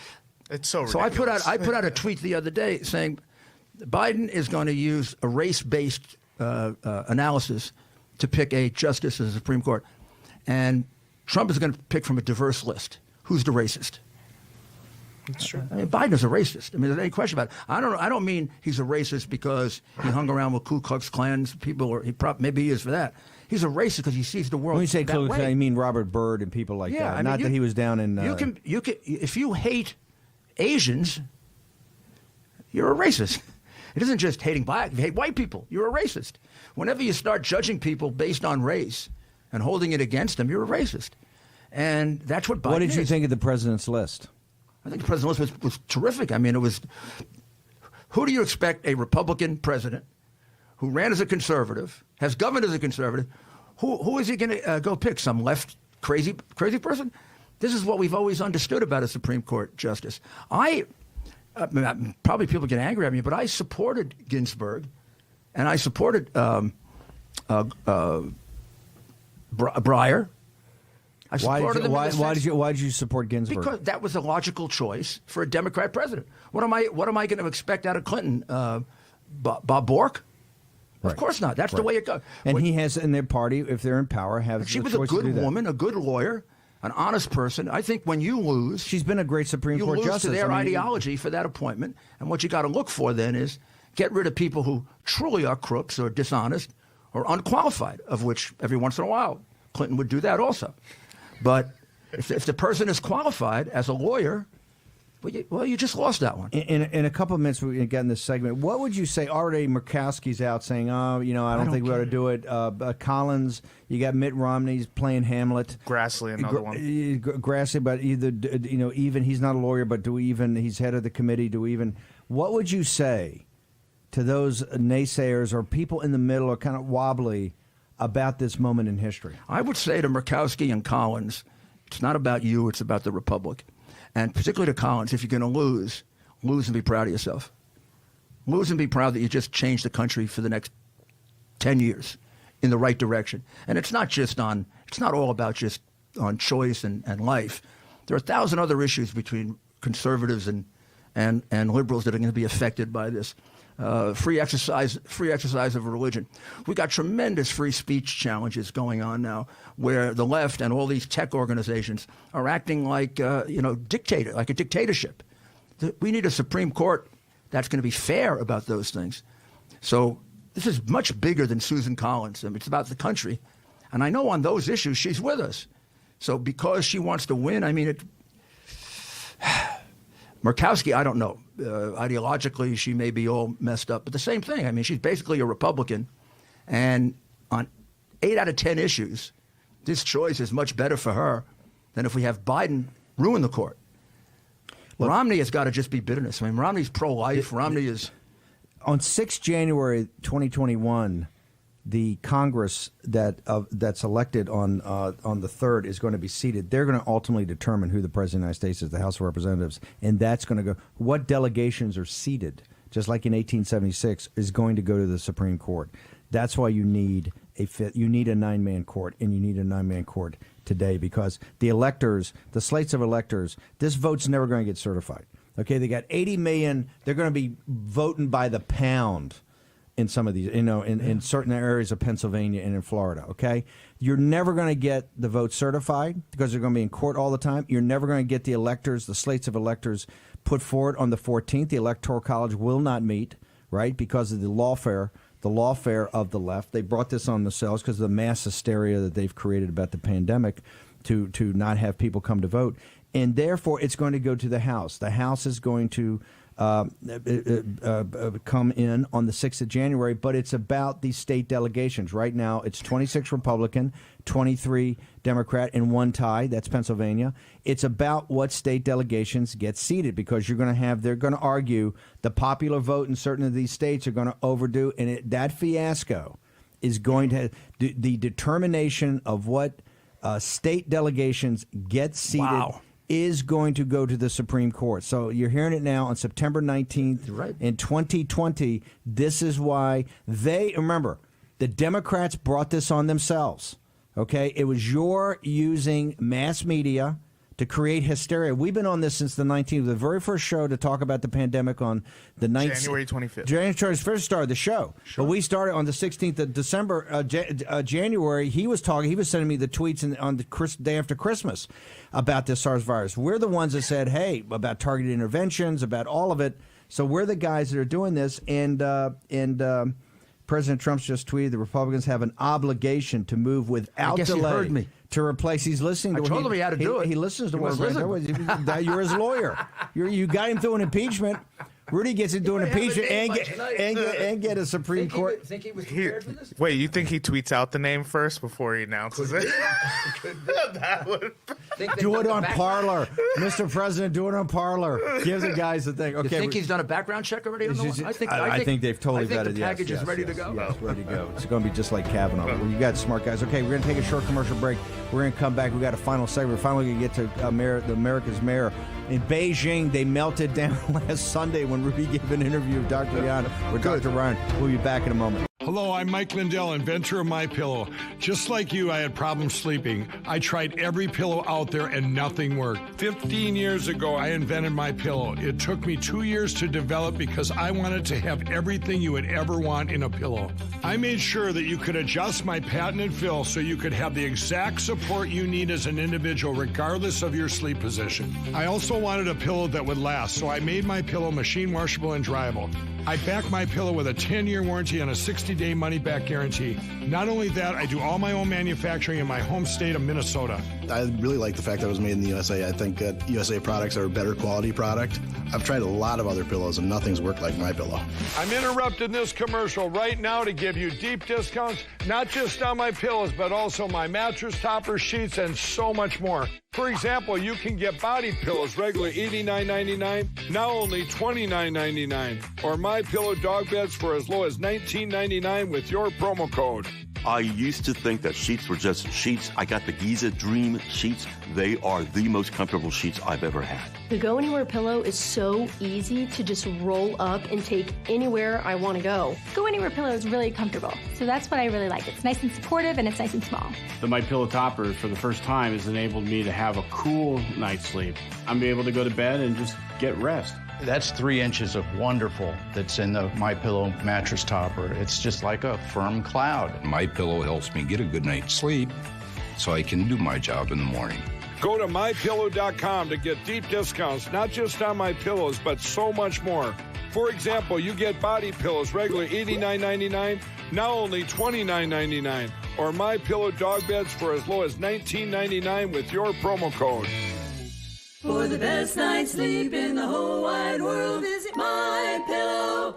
It's so ridiculous. So I put out a tweet the other day saying Biden is going to use a race-based analysis to pick a justice of the Supreme Court. And Trump is going to pick from a diverse list. Who's the racist? That's true. Biden is a racist. There's any question about it. I don't mean he's a racist because he hung around with Ku Klux Klan people, or maybe he is for that. He's a racist because he sees the world When you say that Ku Klux way. Klan, you mean Robert Byrd and people like that. Not that he was down in... You can if you hate Asians, you're a racist. It isn't just hating black. If you hate white people, you're a racist. Whenever you start judging people based on race and holding it against them, you're a racist. And that's what Biden is. What did you think of the president's list? I think the president's list was terrific. It was, who do you expect a Republican president who ran as a conservative, has governed as a conservative, who is he going to go pick? Some left crazy person? This is what we've always understood about a Supreme Court justice. Probably people get angry at me, but I supported Ginsburg, and I supported Breyer. Why did you support Ginsburg? Because that was a logical choice for a Democrat president. What am I going to expect out of Clinton? Bob Bork? Right. Of course not. That's the way it goes. And he has in their party, if they're in power, she was a good woman, a good lawyer, an honest person. I think when you lose, she's been a great Supreme Court justice. You lose to their ideology for that appointment, and what you got to look for then is get rid of people who truly are crooks or dishonest or unqualified, of which every once in a while Clinton would do that also. But if the person is qualified as a lawyer, well, you just lost that one. In a couple of minutes, we get in this segment. What would you say? Already Murkowski's out saying, I don't think we ought to do it. Collins, you got Mitt Romney's playing Hamlet. Grassley, another one. Grassley, but even he's not a lawyer, but he's head of the committee. What would you say to those naysayers or people in the middle or kind of wobbly about this moment in history? I would say to Murkowski and Collins, it's not about you, it's about the Republic. And particularly to Collins, if you're going to lose and be proud of yourself. Lose and be proud that you just changed the country for the next 10 years in the right direction. And it's not all about just on choice and life. There are 1,000 other issues between conservatives and liberals that are going to be affected by this. Free exercise of religion. We got tremendous free speech challenges going on now, where the left and all these tech organizations are acting like like a dictatorship. We need a Supreme Court that's going to be fair about those things. So this is much bigger than Susan Collins. It's about the country, and I know on those issues she's with us. So because she wants to win, Murkowski, I don't know. Ideologically, she may be all messed up, but the same thing. She's basically a Republican, and on 8 out of 10 issues, this choice is much better for her than if we have Biden ruin the court. Romney has got to just be bitterness. I mean, Romney's pro-life. Romney is... On 6 January 2021, the Congress that's elected on the 3rd is going to be seated. They're going to ultimately determine who the President of the United States is, the House of Representatives, and that's going to go. What delegations are seated, just like in 1876, is going to go to the Supreme Court. That's why you need a 9-man court, and you need a 9-man court today because the electors, the slates of electors, this vote's never going to get certified. Okay, they got 80 million. They're going to be voting by the pound in some of these, in certain areas of Pennsylvania and in Florida, okay? You're never going to get the vote certified because they're going to be in court all the time. You're never going to get the electors, the slates of electors put forward on the 14th. The Electoral College will not meet, right, because of the lawfare of the left. They brought this on themselves because of the mass hysteria that they've created about the pandemic to not have people come to vote. And therefore, it's going to go to the House. The House is going to come in on the 6th of January, but it's about the state delegations. Right now, it's 26 Republican, 23 Democrat, and 1 tie. That's Pennsylvania. It's about what state delegations get seated because they're going to argue the popular vote in certain of these states are going to overdo, and that fiasco is going to the determination of what state delegations get seated. Wow. Is going to go to the Supreme Court. So you're hearing it now on September 19th in 2020. This is why remember, the Democrats brought this on themselves. Okay? It was your using mass media to create hysteria. We've been on this since the 19th, the very first show to talk about the pandemic on the 19th. January 25th. January 25th started the show. Sure. But we started on the 16th of December, January. He was sending me the tweets on the day after Christmas about this SARS virus. We're the ones that said, hey, about targeted interventions, about all of it. So we're the guys that are doing this. And President Trump's just tweeted the Republicans have an obligation to move without delay. He heard me. To replace, he's listening to. I told him he had to do it. He listens to what you're his lawyer. You got him through an impeachment. Rudy gets into an impeachment and get a Supreme Court. Think he was prepared for this? Wait, you think he tweets out the name first before he announces it? That would... Do it on Parler, Mr. President. Do it on Parler. Give the guys the thing. Okay, you think he's done a background check already on the one? I think they've totally vetted. The package is ready to go. Yes, ready to go. It's going to be just like Kavanaugh. You got smart guys. Okay, we're going to take a short commercial break. We're going to come back. We got a final segment. We're finally going to get to the America's mayor. In Beijing, they melted down last Sunday when Rudy gave an interview with Dr. Yan with Dr. Ryan. We'll be back in a moment. Hello, I'm Mike Lindell, inventor of MyPillow. Just like you, I had problems sleeping. I tried every pillow out there and nothing worked. 15 years ago, I invented MyPillow. It took me 2 years to develop because I wanted to have everything you would ever want in a pillow. I made sure that you could adjust my patented fill so you could have the exact support you need as an individual regardless of your sleep position. I also wanted a pillow that would last, so I made MyPillow machine washable and dryable. I back MyPillow with a 10-year warranty and a 60-day money-back guarantee. Not only that, I do all my own manufacturing in my home state of Minnesota. I really like the fact that it was made in the USA. I think that USA products are a better quality product. I've tried a lot of other pillows, and nothing's worked like MyPillow. I'm interrupting this commercial right now to give you deep discounts, not just on my pillows, but also my mattress topper, sheets, and so much more. For example, you can get body pillows regularly $89.99, now only $29.99, or MyPillow dog beds for as low as $19.99 with your promo code. I used to think that sheets were just sheets. I got the Giza Dream sheets. They are the most comfortable sheets I've ever had. The Go Anywhere pillow is so easy to just roll up and take anywhere I want to go. Go Anywhere pillow is really comfortable, so that's what I really like. It's nice and supportive and it's nice and small. The MyPillow topper, for the first time, has enabled me to have a cool night's sleep. I'm able to go to bed and just get rest. That's 3 inches of wonderful that's in the MyPillow mattress topper. It's just like a firm cloud. MyPillow helps me get a good night's sleep so I can do my job in the morning. Go to MyPillow.com to get deep discounts, not just on my pillows, but so much more. For example, you get body pillows regularly $89.99, now only $29.99, or MyPillow dog beds for as low as $19.99 with your promo code. For the best night's sleep in the whole wide world, visit MyPillow.com.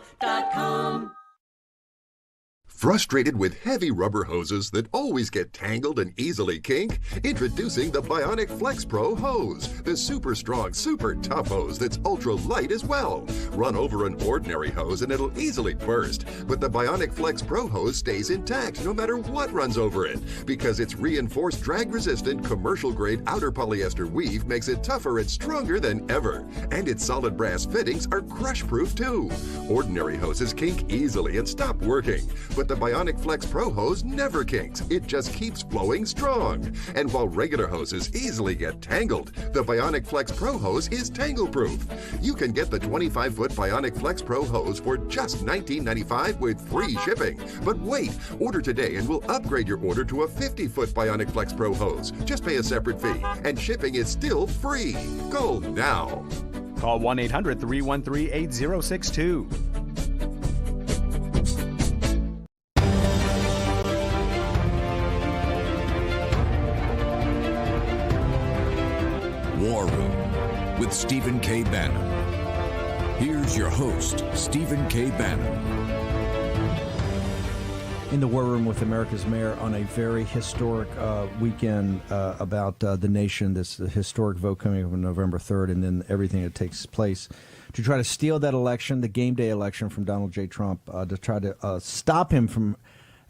Frustrated with heavy rubber hoses that always get tangled and easily kink? Introducing the Bionic Flex Pro hose, the super strong, super tough hose that's ultra light as well. Run over an ordinary hose and it'll easily burst, but the Bionic Flex Pro hose stays intact no matter what runs over it, because its reinforced drag-resistant commercial-grade outer polyester weave makes it tougher and stronger than ever. And its solid brass fittings are crush-proof too. Ordinary hoses kink easily and stop working, but the Bionic Flex Pro hose never kinks. It just keeps flowing strong. And while regular hoses easily get tangled, the Bionic Flex Pro hose is tangle-proof. You can get the 25-foot Bionic Flex Pro hose for just $19.95 with free shipping. But wait, order today and we'll upgrade your order to a 50-foot Bionic Flex Pro hose. Just pay a separate fee, and shipping is still free. Go now. Call 1-800-313-8062. War Room with Stephen K. Bannon. Here's your host, Stephen K. Bannon. In the War Room with America's Mayor on a very historic weekend about the nation, this historic vote coming up on November 3rd, and then everything that takes place to try to steal that election, the game day election from Donald J. Trump, to try to stop him from,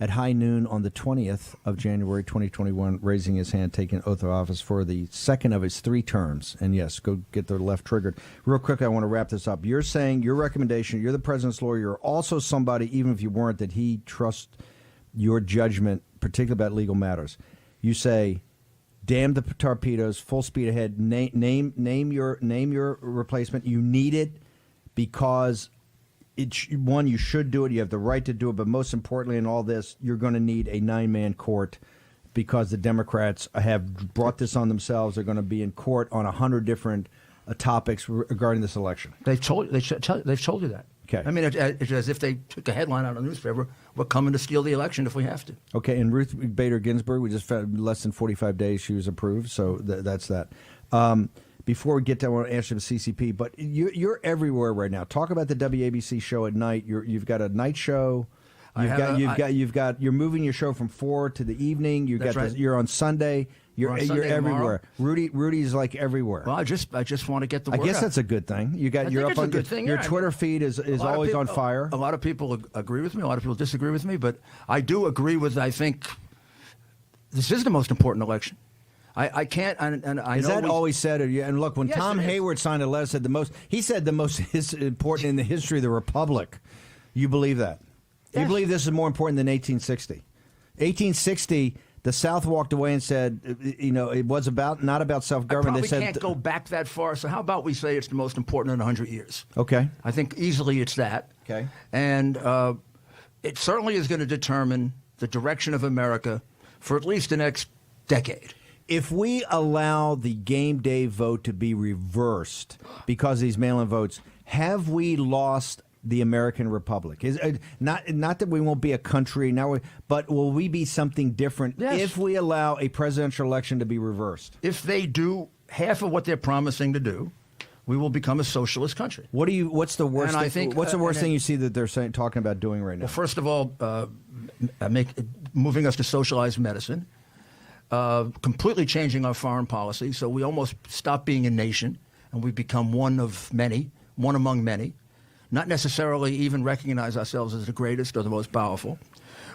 at high noon on the 20th of January 2021, raising his hand, taking an oath of office for the second of his 3 terms. And yes, go get the left triggered. Real quick, I want to wrap this up. You're saying your recommendation, you're the president's lawyer, you're also somebody, even if you weren't, that he trusts your judgment, particularly about legal matters. You say, damn the torpedoes, full speed ahead. Name your replacement. You need it because one, you should do it. You have the right to do it. But most importantly, in all this, you're going to need a 9-man court because the Democrats have brought this on themselves. They're going to be in court on 100 different topics regarding this election. They've told you that. Okay. I mean, it's as if they took a headline out of the newspaper, we're coming to steal the election if we have to. Okay, and Ruth Bader Ginsburg, we just found less than 45 days she was approved, so that's that. Before we get to, I want to ask you the CCP, but you're everywhere right now. Talk about the WABC show at night. You've got a night show. You're moving your show from 4 to the evening. You're on Sunday. You're everywhere. Rudy's like everywhere. Well, I just want to get the word out. I guess that's a good thing. You're up on good thing. Your Twitter feed is always on fire. A lot of people agree with me. A lot of people disagree with me. But I do agree with. I think this is the most important election. I can't. And I is know that always said? And look, when yes, Tom Hayward signed a letter, said the most important in the history of the republic. You believe that? Yes. You believe this is more important than 1860? 1860. The South walked away and said, it was not about self-government. They said can't go back that far. So how about we say it's the most important in 100 years? Okay. I think easily it's that. Okay. And it certainly is going to determine the direction of America for at least the next decade. If we allow the game day vote to be reversed because of these mail-in votes, have we lost the American Republic? Is not that we won't be a country now, but will we be something different if we allow a presidential election to be reversed? If they do half of what they're promising to do, we will become a socialist country. What's the worst? What's the worst thing you see that they're talking about doing right now? Well, first of all, moving us to socialized medicine, completely changing our foreign policy, so we almost stop being a nation and we become one among many. Not necessarily even recognize ourselves as the greatest or the most powerful.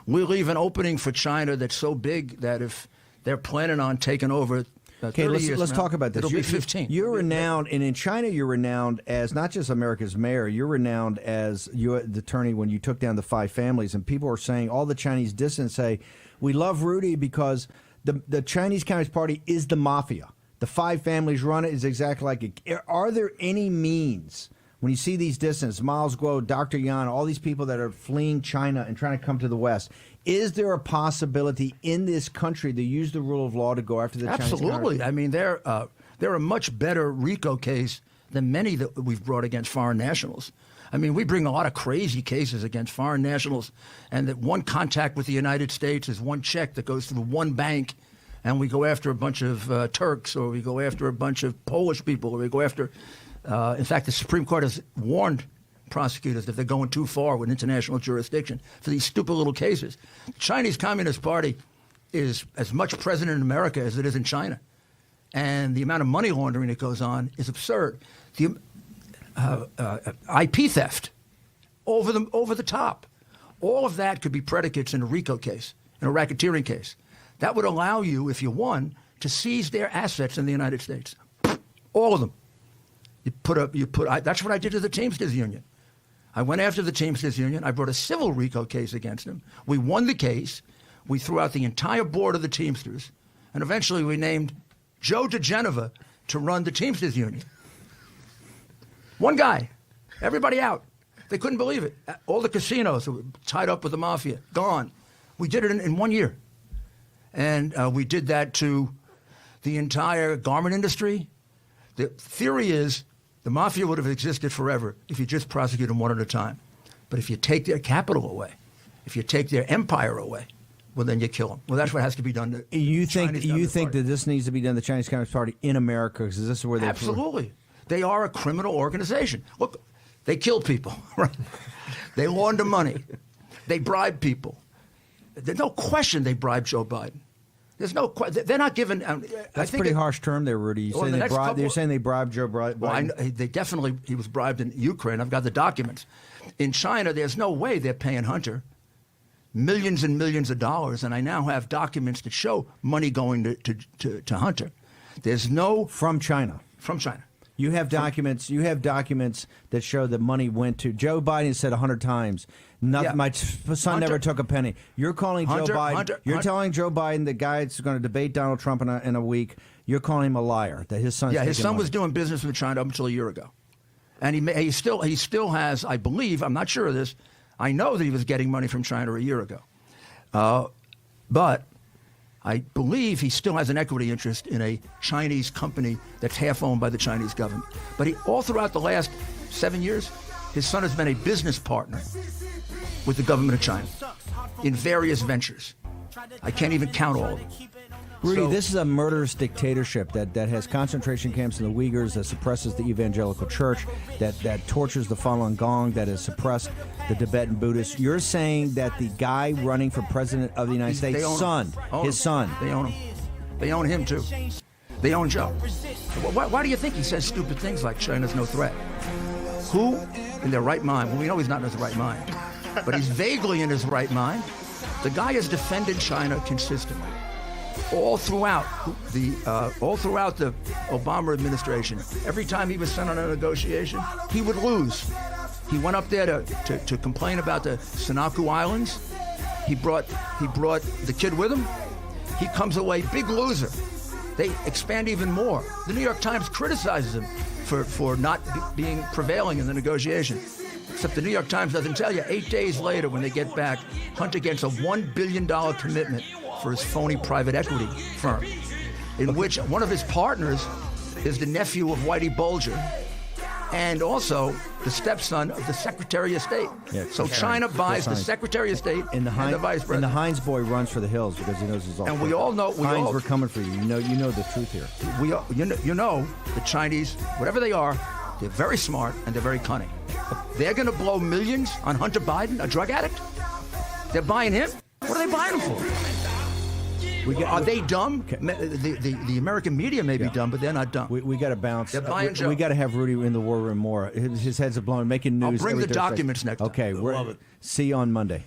We'll leave an opening for China that's so big that if they're planning on taking over 30 years let's talk about this. It'll be 15. You're renowned, and in China you're renowned as not just America's mayor, you're renowned as the attorney when you took down the 5 families, and people are saying, all the Chinese dissidents say, we love Rudy because the Chinese Communist Party is the mafia. The 5 families run it is exactly like it. Are there any means... When you see these dissidents, Milesguo, Dr. Yan, all these people that are fleeing China and trying to come to the West, is there a possibility in this country to use the rule of law to go after the Chinese? Absolutely. I mean, they're a much better RICO case than many that we've brought against foreign nationals. I mean, we bring a lot of crazy cases against foreign nationals, and that one contact with the United States is one check that goes through one bank, and we go after a bunch of Turks, or we go after a bunch of Polish people, or we go after... in fact, the Supreme Court has warned prosecutors if they're going too far with international jurisdiction for these stupid little cases. The Chinese Communist Party is as much present in America as it is in China. And the amount of money laundering that goes on is absurd. The IP theft, over the top. All of that could be predicates in a RICO case, in a racketeering case. That would allow you, if you won, to seize their assets in the United States. All of them. That's what I did to the Teamsters Union. I went after the Teamsters Union. I brought a civil RICO case against them. We won the case. We threw out the entire board of the Teamsters. And eventually we named Joe DeGeneva to run the Teamsters Union. One guy. Everybody out. They couldn't believe it. All the casinos were tied up with the mafia. Gone. We did it in 1 year. And we did that to the entire garment industry. The theory is the mafia would have existed forever if you just prosecute them one at a time. But if you take their capital away, if you take their empire away, well, then you kill them. Well, that's what has to be done. You think that this needs to be done to the Chinese Communist Party in America? Because this is where they absolutely. They are a criminal organization. Look, they kill people. Right? They launder money. They bribe people. There's no question they bribed Joe Biden. There's no question. They're not given. That's a pretty harsh term there, Rudy. You're saying they bribed Joe Biden? Well, they definitely, he was bribed in Ukraine. I've got the documents. In China, there's no way they're paying Hunter millions and millions of dollars, and I now have documents that show money going to Hunter. There's no... From China. From China. You have documents. You have documents that show that money went to Joe Biden. Said 100 times, nothing. My son never took a penny. You're calling Joe Biden. You're telling Joe Biden, the guy that's going to debate Donald Trump in a week. You're calling him a liar. That his son. Yeah, his son was doing business with China up until a year ago, and he still has. I believe. I'm not sure of this. I know that he was getting money from China a year ago, but I believe he still has an equity interest in a Chinese company that's half owned by the Chinese government. But all throughout the last 7 years, his son has been a business partner with the government of China in various ventures. I can't even count all of them. Rudy, this is a murderous dictatorship that has concentration camps in the Uyghurs, that suppresses the evangelical church, that tortures the Falun Gong, that has suppressed the Tibetan Buddhists. You're saying that the guy running for president of the United States, his son, they own him. They own him too. They own Joe. Why do you think he says stupid things like China's no threat? Who in their right mind? Well, we know he's not in his right mind, but he's vaguely in his right mind. The guy has defended China consistently. All throughout the Obama administration, every time he was sent on a negotiation, he would lose. He went up there to complain about the Senkaku Islands. He brought the kid with him. He comes away big loser. They expand even more. The New York Times criticizes him for not being prevailing in the negotiation. Except the New York Times doesn't tell you. 8 days later, when they get back, Hunter gets a $1 billion commitment for his phony private equity firm, in which one of his partners is the nephew of Whitey Bulger and also the stepson of the Secretary of State. Yeah, so China buys the Secretary of State and the Vice President. And the Heinz boy runs for the hills because he knows it's all. And we all know. Heinz, we're coming for you. You know the truth here. You know the Chinese, whatever they are, they're very smart and they're very cunning. They're going to blow millions on Hunter Biden, a drug addict. They're buying him. What are they buying him for? Are they dumb? The American media may be dumb, but they're not dumb. We got to bounce. They're buying Joe. We got to have Rudy in the war room more. His heads are blown, making news. I'll bring the documents next time. Okay, see you on Monday.